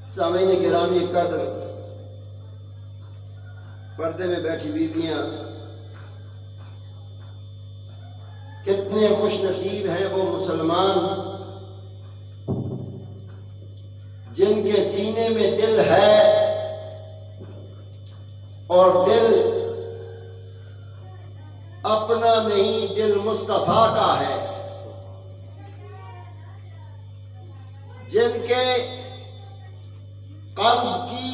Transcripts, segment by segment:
سامعین گرامی قدر، پردے میں بیٹھی بیویاں، کتنے خوش نصیب ہیں وہ مسلمان جن کے سینے میں دل ہے اور دل اپنا نہیں، دل مصطفیٰ کا ہے، جن کے قلب کی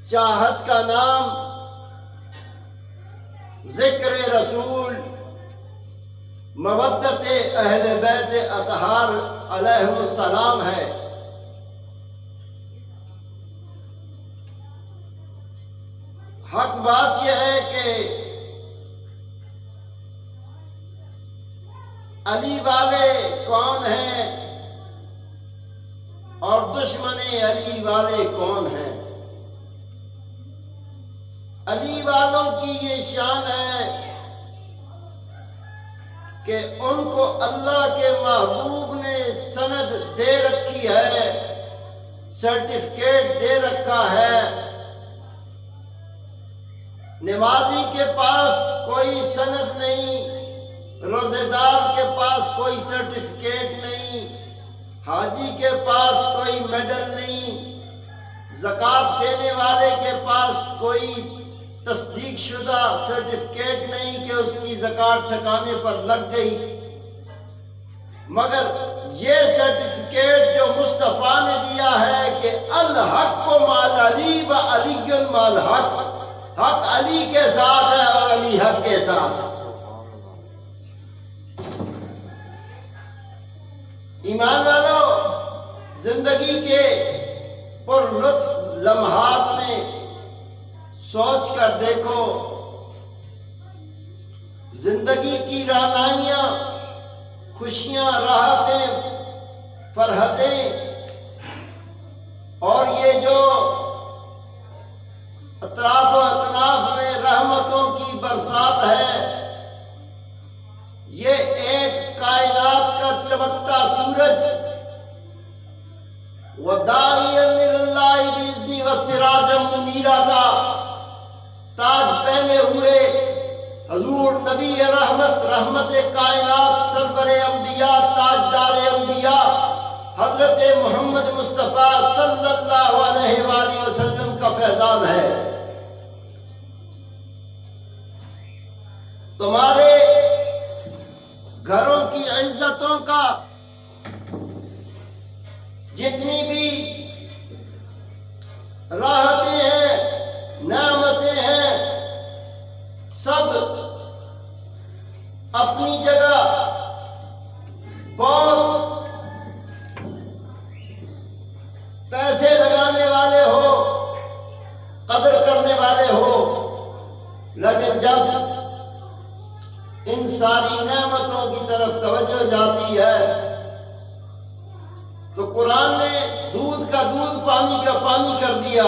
چاہت کا نام ذکر رسول، مودت اہل بیت اطہار علیہم السلام ہے۔ حق بات یہ ہے کہ علی والے کون ہیں اور دشمن علی والے کون ہیں۔ علی والوں کی یہ شان ہے کہ ان کو اللہ کے محبوب نے سند دے رکھی ہے، سرٹیفکیٹ دے رکھا ہے۔ نمازی کے پاس کوئی سند نہیں، روزے دار کے پاس کوئی سرٹیفکیٹ نہیں، حاجی کے پاس کوئی میڈل نہیں، زکوٰۃ دینے والے کے پاس کوئی تصدیق شدہ سرٹیفکیٹ نہیں کہ اس کی زکوٰۃ ٹھکانے پر لگ گئی، مگر یہ سرٹیفکیٹ جو مصطفیٰ نے دیا ہے کہ الحق مع علی و علی مع الحق، حق علی کے ساتھ ہے اور علی حق کے ساتھ ہے۔ ایمان والو، زندگی کے پر لطف لمحات میں سوچ کر دیکھو، زندگی کی رعنائیاں، خوشیاں، راحتیں، فرحتیں، اور یہ جو اطراف و اکناف میں رحمتوں کی برسات ہے، یہ ایک کائنات کا چمکتا سورج وَدَاعِيًا إِلَى اللَّهِ بِإِذْنِهِ وَسِرَاجًا مُنِيرًا کا تاج پہنے ہوئے حضور نبی رحمت، رحمت کائنات، سرور انبیاء، تاجدار انبیاء، حضرت محمد مصطفیٰ صلی اللہ علیہ وآلہ وسلم کا فیضان ہے۔ تمہارے گھروں کی عزتوں کا جتنی بھی راحتیں ہیں، نعمتیں ہیں، سب اپنی جگہ بہت پیسے لگانے والے ہو، قدر کرنے والے ہو، لیکن جب ان ساری نعمتوں کی طرف توجہ جاتی ہے تو قرآن نے دودھ کا دودھ، پانی کا پانی کر دیا۔